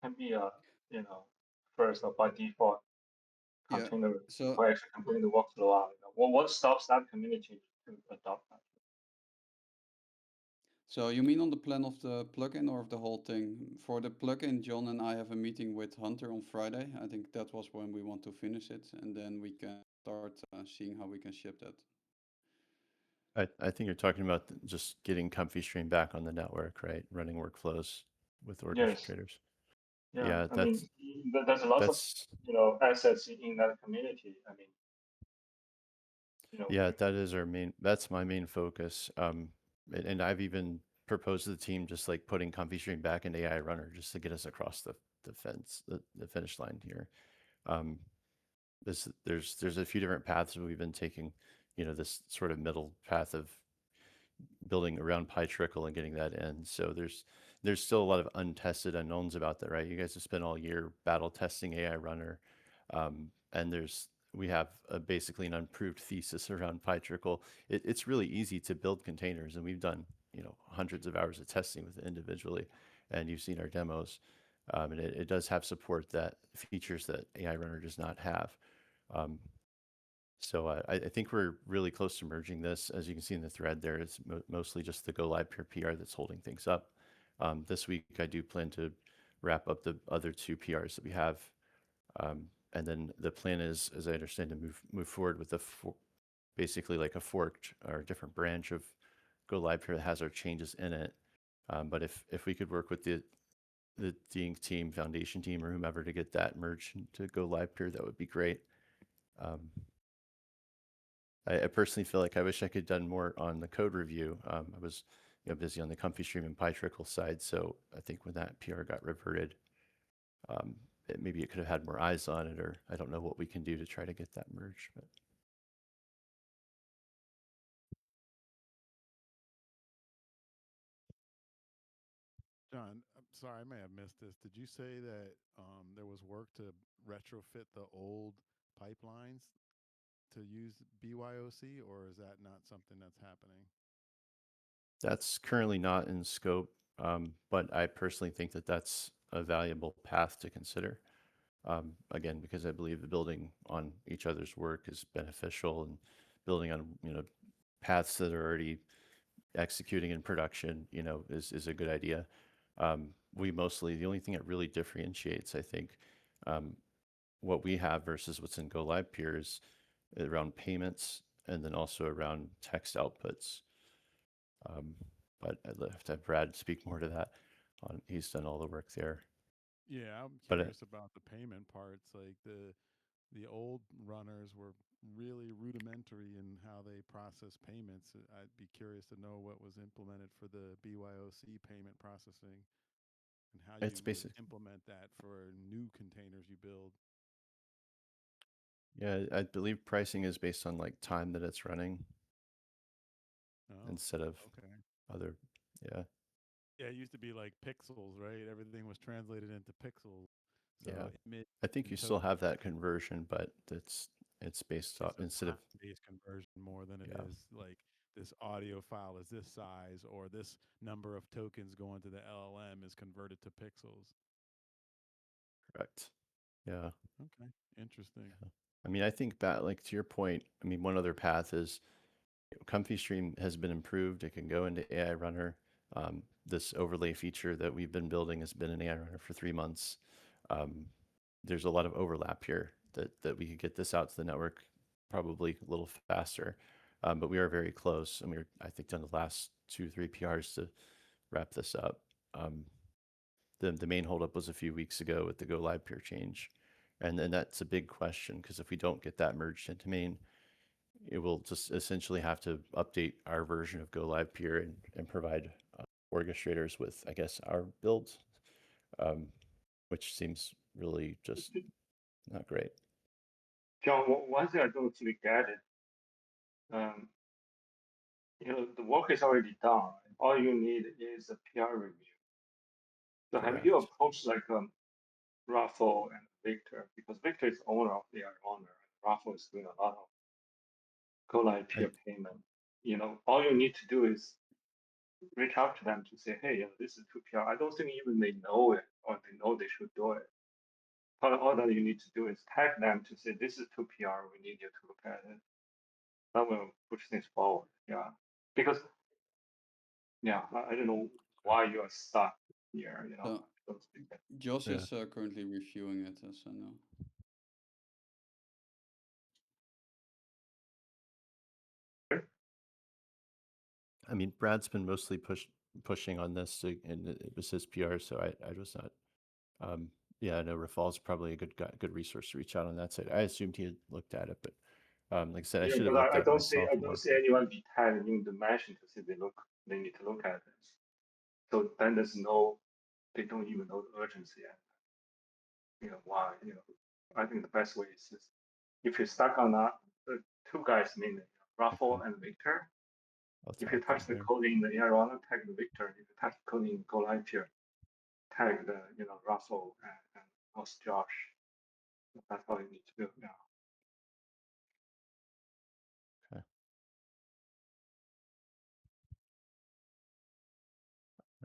can be a, first or by default Yeah. container So where actually completing the workflow out? What stops that community to adopt that? So you mean on the plan of the plugin or of the whole thing? For the plugin, John and I have a meeting with Hunter on Friday. I think that was when we want to finish it, and then we can start seeing how we can ship that. I think you're talking about just getting Comfy Stream back on the network, right? Running workflows with Yes. orchestrators. Yeah. Yeah, I mean, there's a lot of assets in that community. I mean, yeah, that's my main focus. And I've even proposed to the team just like putting Comfy Stream back in AI Runner just to get us across the finish line here. There's a few different paths that we've been taking, this sort of middle path of building around PyTrickle and getting that in. So there's still a lot of untested unknowns about that, right? You guys have spent all year battle testing AI Runner, and we have basically an unproved thesis around PyTrickle. It's really easy to build containers, and we've done hundreds of hours of testing with it individually, and you've seen our demos, and it does have support that features that AI Runner does not have. So I think we're really close to merging this. As you can see in the thread there, it's mostly just the Go Livepeer PR that's holding things up. This week, I do plan to wrap up the other two PRs that we have. And then the plan is, as I understand, to move forward with basically like a forked or a different branch of Go Livepeer that has our changes in it. But if we could work with the Ink team, Foundation team, or whomever to get that merged to Go Livepeer, that would be great. I personally feel like I wish I could have done more on the code review. I was busy on the Comfy Stream and PyTrickle side, so I think when that PR got reverted, maybe it could have had more eyes on it, or I don't know what we can do to try to get that merged. But John, I'm sorry, I may have missed this. Did you say that there was work to retrofit the old pipelines to use BYOC, or is that not something that's happening? that's currently not in scope, but I personally think that that's a valuable path to consider. Again, because I believe the building on each other's work is beneficial, and building on paths that are already executing in production, is a good idea. The only thing that really differentiates, I think, what we have versus what's in Go Livepeer is around payments, and then also around text outputs. But I'd love to have Brad speak more to that. He's done all the work there. Yeah, I'm But curious about the payment parts. Like the old runners were really rudimentary in how they process payments. I'd be curious to know what was implemented for the BYOC payment processing and how you it's would basic. implement that for new containers you build. Yeah, I believe pricing is based on like time that it's running Oh, instead of okay. other. Yeah, Yeah, it used to be like pixels, right? Everything was translated into pixels. So yeah. image I think and you still have token. that conversion, but it's based off It's a instead of time-based conversion more than it yeah. is like this audio file is this size, or this number of tokens going to the LLM is converted to pixels. Correct. Yeah. Okay, interesting. Yeah. I mean, I think back, like to your point, I mean, one other path is Comfy Stream has been improved. It can go into AI Runner. This overlay feature that we've been building has been in AI Runner for 3 months. There's a lot of overlap here that we could get this out to the network probably a little faster. But we are very close, and I think, done the last 2-3 PRs to wrap this up. The main holdup was a few weeks ago with the Go Livepeer change, and that's a big question, because if we don't get that merged into main, it will just essentially have to update our version of Go Livepeer and provide orchestrators with, I guess, our build, which seems really just not great. John, one thing I don't fully get it. The work is already done. All you need is a PR review. So have you Correct. approached like Raffle and Victor? Because Victor is owner of the owner, and Raffle is doing a lot of Livepeer payment. All you need to do is reach out to them to say, hey, this is 2PR. I don't think even they know it, or they know they should do it. All that you need to do is tag them to say, this is 2PR, we need you to look at it. That will push things forward, yeah. Because, yeah, I don't know why you are stuck here, don't speak it. Josh is currently reviewing it, as I know. I mean, Brad's been mostly pushing on this, and it was his PR, so I was not. I know Rafal's probably a good resource to reach out on that side. I assumed he had looked at it, but like I said, I should have looked at it myself more. I don't see anyone be tagged in the mention to say they need to look at this. So then they don't even know the urgency and why. I think the best way is just, if you're stuck on that, the two guys mainly, Raffle and Victor. If you touch the coding in the AI runner, tag the Victor. If you touch the coding in Go Livepeer, tag the Raffle and also Josh. That's all you need to do. Yeah. Okay.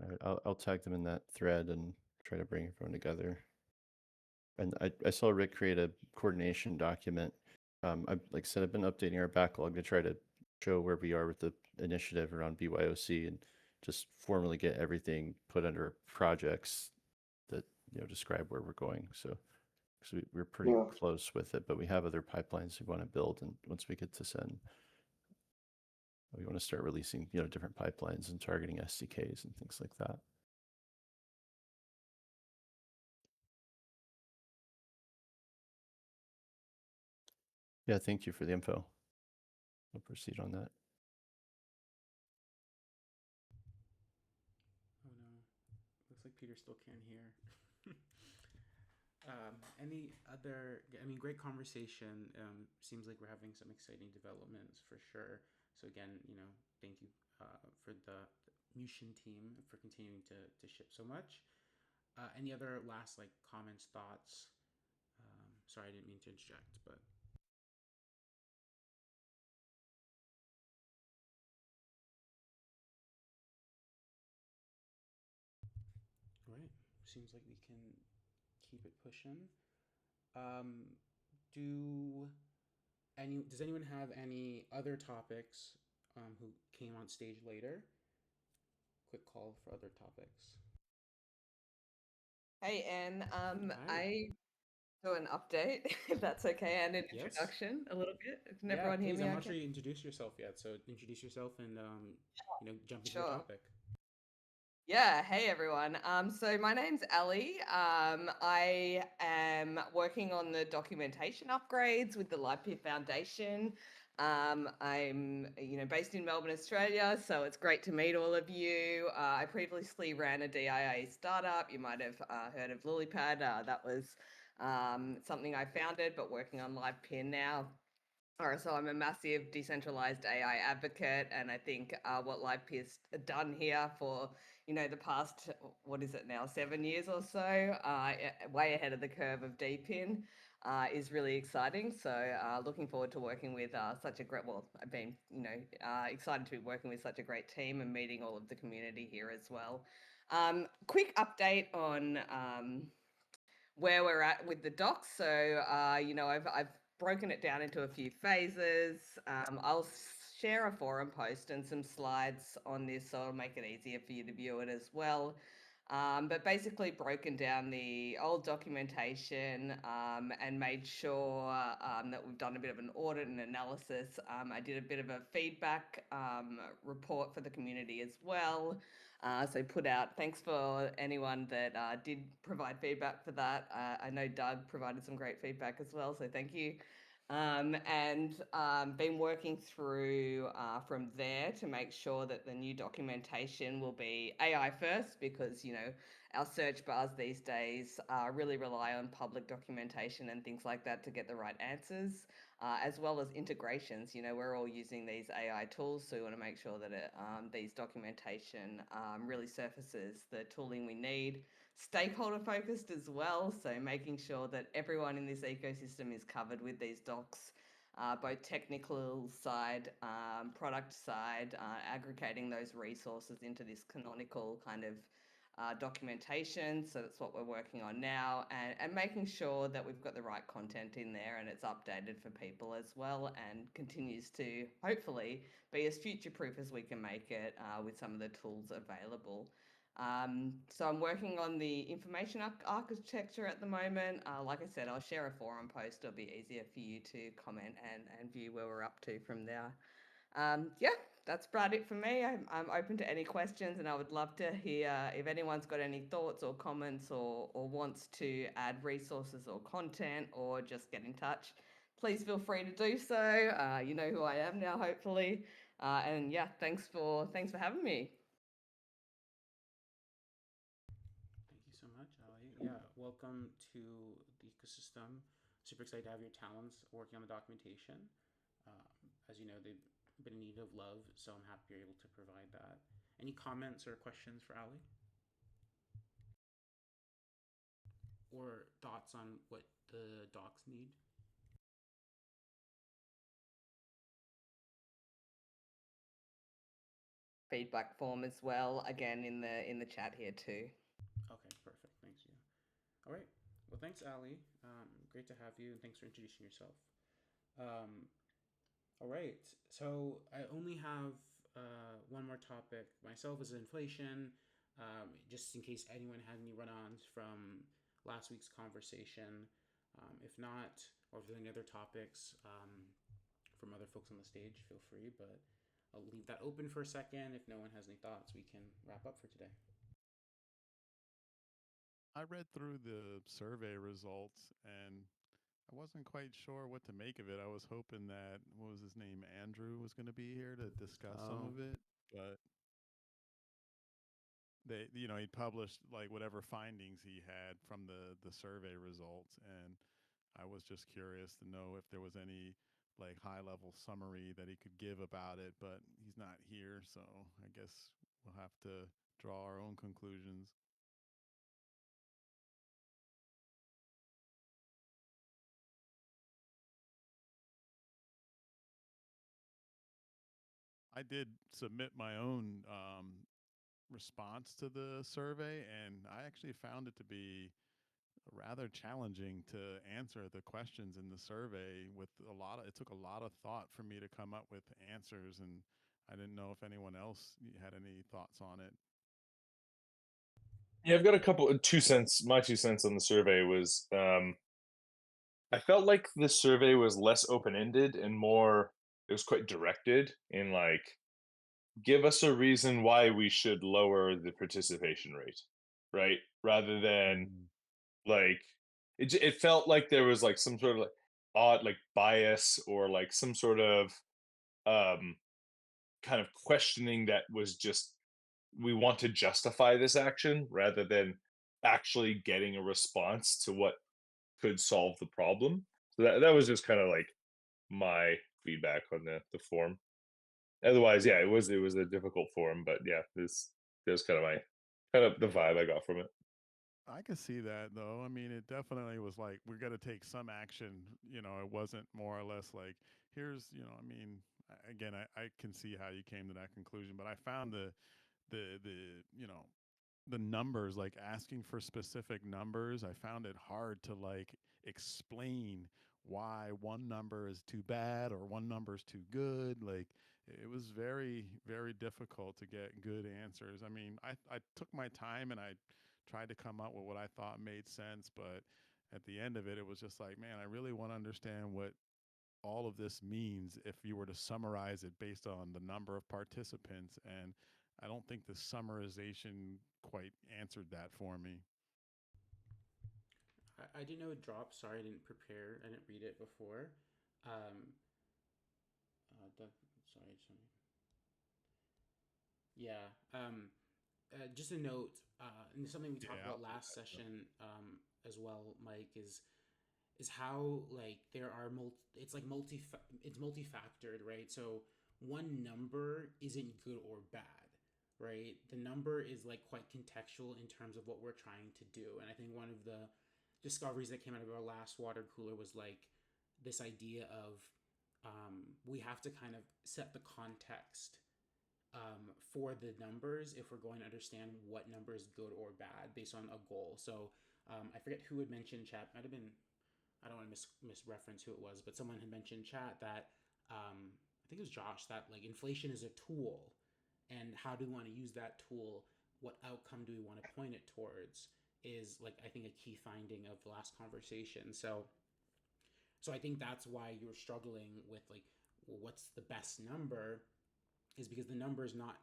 All right, I'll tag them in that thread and try to bring everyone together. And I saw Rick create a coordination document. Like I said, I've been updating our backlog to try to show where we are with the initiative around BYOC and just formally get everything put under projects that describe where we're going. So we're pretty close with it, but we have other pipelines we want to build, and once we get to send, we want to start releasing different pipelines and targeting SDKs and things like that. Yeah, thank you for the info. We'll proceed on that. Oh no, looks like Peter still can't hear. Any other? I mean, great conversation. Seems like we're having some exciting developments for sure. So again, thank you for the Mushin team for continuing to ship so much. Any other last comments, thoughts? Sorry, I didn't mean to interject, but. Right. Seems like we can keep it pushing. Does anyone have any other topics who came on stage later? Quick call for other topics. Hey, Anne. I do an update, if that's okay, and an introduction a little bit. Can everyone hear me? I'm not sure you introduced yourself yet, so introduce yourself and jump into the topic. Yeah, hey everyone. So my name's Ali. I am working on the documentation upgrades with the Livepeer Foundation. I'm based in Melbourne, Australia, so it's great to meet all of you. I previously ran a DIA startup. You might have heard of Lilypad. That was something I founded, but working on Livepeer now. So I'm a massive decentralized AI advocate, and I think what Livepeer's done here for the past, what is it now, 7 years or so, way ahead of the curve of DeepIn. is really exciting. So looking forward to working with such a great, well, I've been, excited to be working with such a great team and meeting all of the community here as well. Quick update on where we're at with the docs. So, I've broken it down into a few phases. I'll share a forum post and some slides on this, so it'll make it easier for you to view it as well. But basically broken down the old documentation and made sure that we've done a bit of an audit and analysis. I did a bit of a feedback report for the community as well. So put out, thanks for anyone that did provide feedback for that. I know Doug provided some great feedback as well, so thank you. And been working through from there to make sure that the new documentation will be AI first, because our search bars these days really rely on public documentation and things like that to get the right answers, as well as integrations. We're all using these AI tools, so we want to make sure that these documentation really surfaces the tooling we need. Stakeholder focused as well, so making sure that everyone in this ecosystem is covered with these docs, both technical side, product side, aggregating those resources into this canonical kind of documentation. So that's what we're working on now, and making sure that we've got the right content in there and it's updated for people as well, and continues to hopefully be as future proof as we can make it with some of the tools available. So I'm working on the information architecture at the moment. Like I said, I'll share a forum post. It'll be easier for you to comment and view where we're up to from there. Yeah, that's about it for me. I'm open to any questions, and I would love to hear if anyone's got any thoughts or comments, or wants to add resources or content, or just get in touch. Please feel free to do so. You know who I am now, hopefully. And yeah, thanks for having me. Thank you so much, Ali. Yeah, welcome to the ecosystem. Super excited to have your talents working on the documentation. As you know, they've been in need of love, so I'm happy you're able to provide that. Any comments or questions for Ali? Or thoughts on what the docs need? Feedback form as well, again in the chat here too. Okay, perfect. Thanks you. All right. Well, thanks, Ali. Great to have you, and thanks for introducing yourself. All right. So I only have one more topic myself, is inflation. Just in case anyone had any run-ons from last week's conversation. If not, or if there's any other topics from other folks on the stage, feel free. But I'll leave that open for a second. If no one has any thoughts, we can wrap up for today. I read through the survey results and I wasn't quite sure what to make of it. I was hoping that, what was his name, Andrew, was going to be here to discuss some of it, but he published like whatever findings he had from the survey results, and I was just curious to know if there was any like high level summary that he could give about it, but he's not here, so I guess we'll have to draw our own conclusions. I did submit my own response to the survey, and I actually found it to be rather challenging to answer the questions in the survey. It took a lot of thought for me to come up with answers, and I didn't know if anyone else had any thoughts on it. Yeah, I've got a couple of 2 cents. My 2 cents on the survey was I felt like the survey was less open-ended and more, it was quite directed in like, give us a reason why we should lower the participation rate, right? Rather than like, it felt like there was like some sort of like odd like bias, or like some sort of um kind of questioning that was just, we want to justify this action rather than actually getting a response to what could solve the problem. So that was just kind of like my feedback on the form. Otherwise, yeah, it was a difficult form, but yeah, this was kind of the vibe I got from it. I could see that though. I mean, it definitely was like we're gonna take some action. It wasn't more or less like here's I mean, again, I can see how you came to that conclusion, but I found the the numbers, like asking for specific numbers, I found it hard to like explain why one number is too bad or one number is too good. Like it was very, very difficult to get good answers. I mean, I took my time and I tried to come up with what I thought made sense, but at the end of it, it was just like, man, I really want to understand what all of this means if you were to summarize it based on the number of participants. And I don't think the summarization quite answered that for me. I didn't know it dropped. Sorry, I didn't prepare. I didn't read it before. Um, sorry. Yeah. Just a note, and something we talked Yeah, I'll about do last that. session as well, Mike, is how like there are it's multifactored, right? So one number isn't good or bad, right? The number is like quite contextual in terms of what we're trying to do. And I think one of the discoveries that came out of our last water cooler was like this idea of we have to kind of set the context for the numbers if we're going to understand what number is good or bad based on a goal. So I forget who had mentioned chat. Might have been, I don't want to misreference who it was, but someone had mentioned chat that I think it was Josh, that like inflation is a tool, and how do we want to use that tool? What outcome do we want to point it towards? Is like I think a key finding of the last conversation. So I think that's why you're struggling with like, well, what's the best number? Is because the number is not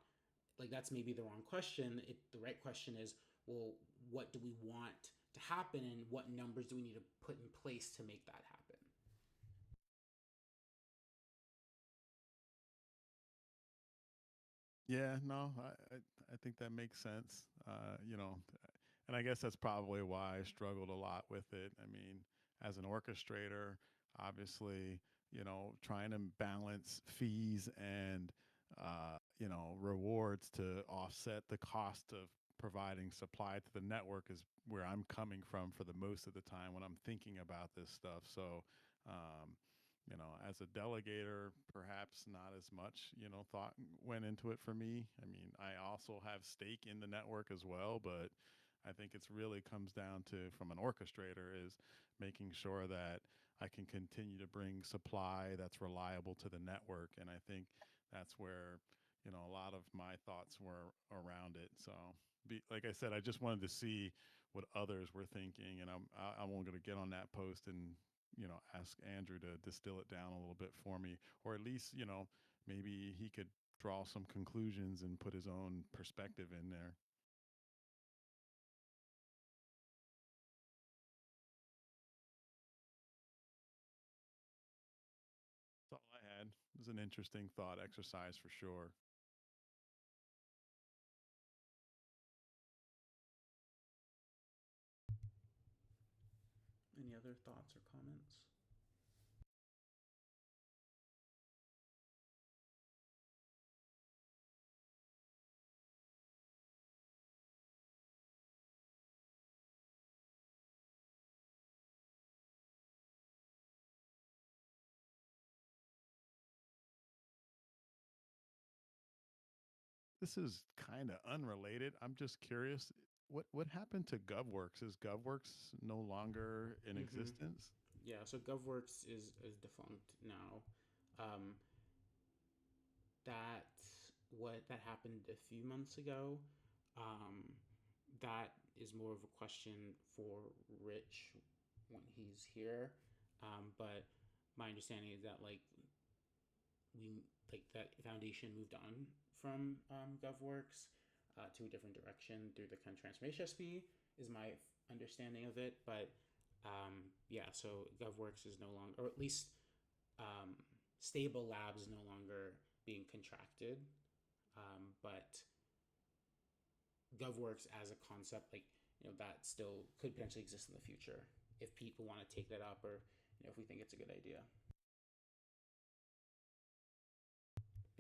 like that's maybe the wrong question. The right question is, well, what do we want to happen, and what numbers do we need to put in place to make that happen? Yeah, no, I think that makes sense. And I guess that's probably why I struggled a lot with it. I mean, as an orchestrator, obviously, trying to balance fees and rewards to offset the cost of providing supply to the network is where I'm coming from for the most of the time when I'm thinking about this stuff. So, um, as a delegator, perhaps not as much, thought went into it for me. I mean, I also have stake in the network as well, but I think it's really comes down to, from an orchestrator, is making sure that I can continue to bring supply that's reliable to the network. And I think that's where, a lot of my thoughts were around it. So, like I said, I just wanted to see what others were thinking, and I'm going to get on that post and ask Andrew to distill it down a little bit for me, or at least maybe he could draw some conclusions and put his own perspective in there. That's all I had. It was an interesting thought exercise for sure. Any other thoughts or comments? This is kind of unrelated. I'm just curious, what happened to GovWorks? Is GovWorks no longer in Mm-hmm. existence? Yeah, so GovWorks is defunct now. Um, that that happened a few months ago. Um, that is more of a question for Rich when he's here. But my understanding is that we like that foundation moved on from GovWorks to a different direction through the kind of transformation SB is my understanding of it. But yeah, so GovWorks is no longer, or at least um, Stable Labs is no longer being contracted. But GovWorks as a concept, that still could potentially exist in the future if people want to take that up, or if we think it's a good idea.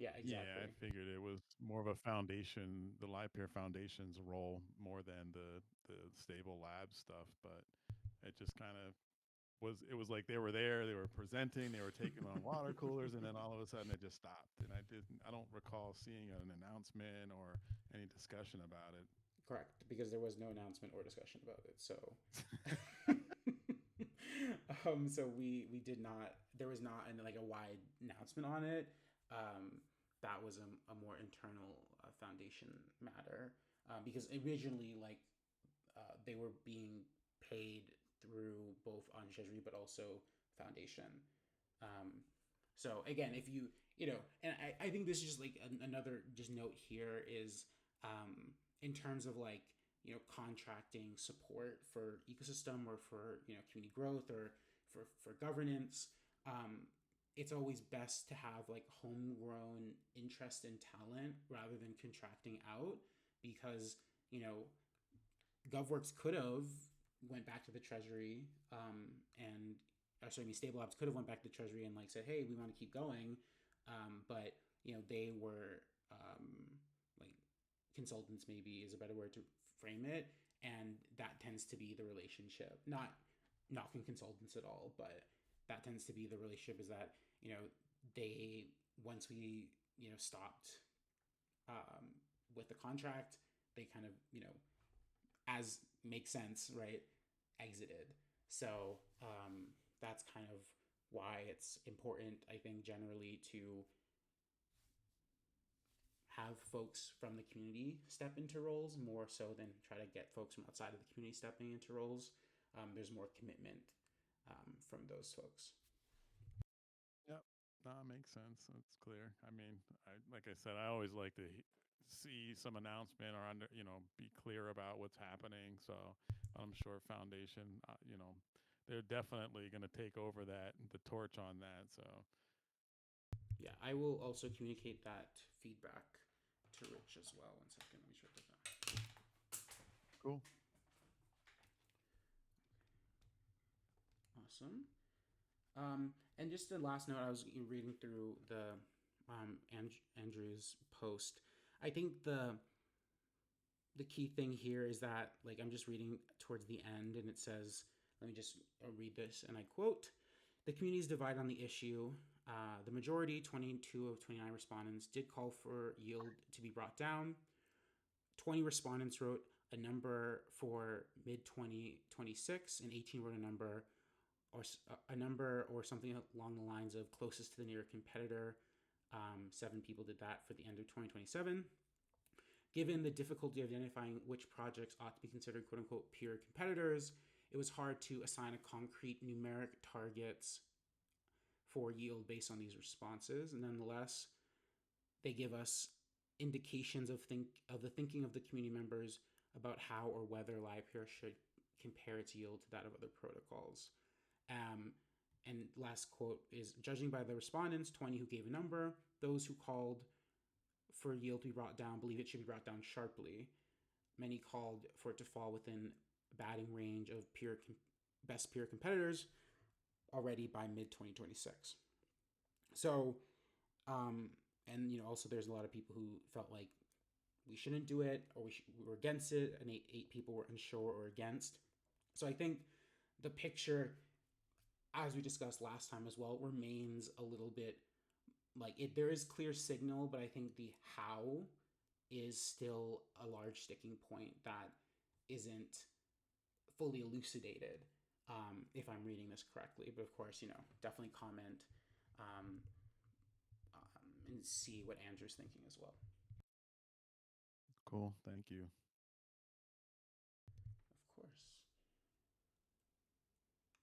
Yeah, Yeah, I exactly. figured it was more of a foundation, the Livepeer Foundation's role more than the stable lab stuff. But it just kind of was like they were there, they were presenting, they were taking on water coolers, and then all of a sudden it just stopped. And I don't recall seeing an announcement or any discussion about it. Correct, because there was no announcement or discussion about it. So, so we did not. There was not like a wide announcement on it. That was a more internal foundation matter because originally, like, they were being paid through both on treasury but also foundation. Um, so again, if you know, and I think this is just like another just note here is in terms of like contracting support for ecosystem or for community growth or for governance. It's always best to have like homegrown interest and talent rather than contracting out because GovWorks could have went back to the treasury and Stable Labs could have went back to the treasury and like said, hey, we want to keep going, but they were like consultants, maybe is a better word to frame it, and that tends to be the relationship. Not knocking consultants at all, but that tends to be the relationship. Is that they once we stopped with the contract, they kind of as makes sense, right, exited. So that's kind of why it's important, I think, generally to have folks from the community step into roles more so than try to get folks from outside of the community stepping into roles. There's more commitment from those folks. Yep, no, it makes sense. That's clear. I mean, like I said, I always like to see some announcement or be clear about what's happening. So I'm sure Foundation, they're definitely going to take over the torch on that. So yeah, I will also communicate that feedback to Rich as well. 1 second, let me check that down. Cool. Awesome. And just the last note, I was reading through the Andrew's post. I think the key thing here is that, like, I'm just reading towards the end, and it says, let me just read this, and I quote, "The community is divided on the issue. The majority, 22 of 29 respondents, did call for yield to be brought down. 20 respondents wrote a number for mid-2026, and 18 wrote a number or something along the lines of closest to the nearest competitor. 7 people did that for the end of 2027. Given the difficulty of identifying which projects ought to be considered quote-unquote peer competitors, it was hard to assign a concrete numeric targets for yield based on these responses. And nonetheless, they give us indications of the thinking of the community members about how or whether Livepeer should compare its yield to that of other protocols. And last quote is, judging by the respondents, 20 who gave a number, those who called for yield to be brought down believe it should be brought down sharply. Many called for it to fall within batting range of best peer competitors already by mid-2026. So, and also there's a lot of people who felt like we shouldn't do it or we were against it, and eight people were unsure or against. So I think the picture, as we discussed last time as well, remains a little bit like there is clear signal, but I think the how is still a large sticking point that isn't fully elucidated, if I'm reading this correctly. But of course, definitely comment and see what Andrew's thinking as well. Cool. Thank you. Of course.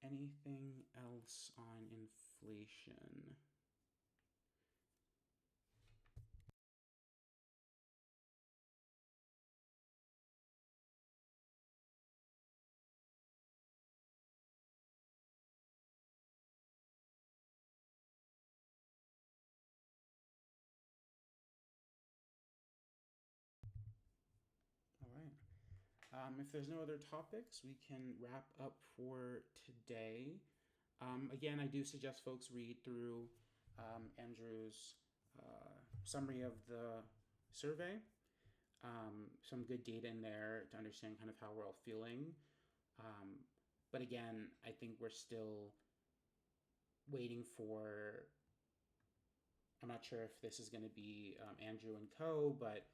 Anything else on inflation? All right. If there's no other topics, we can wrap up for today. Again, I do suggest folks read through Andrew's summary of the survey. Some good data in there to understand kind of how we're all feeling. But again, I think we're still waiting for, I'm not sure if this is going to be Andrew and co, but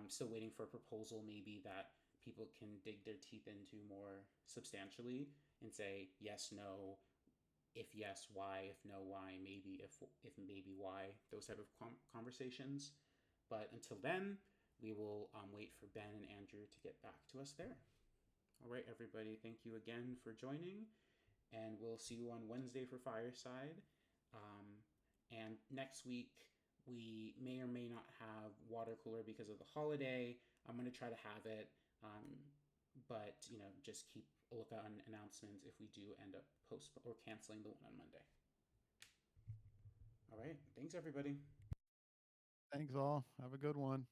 still waiting for a proposal maybe that people can dig their teeth into more substantially and say yes, no, if yes, why, if no, why, maybe, if maybe, why, those type of conversations. But until then, we will wait for Ben and Andrew to get back to us there. All right, everybody, thank you again for joining, and we'll see you on Wednesday for Fireside. And next week, we may or may not have Watercooler because of the holiday. I'm going to try to have it, but just keep a lookout on announcements if we do end up or canceling the one on Monday. All right, thanks everybody. Thanks all. Have a good one.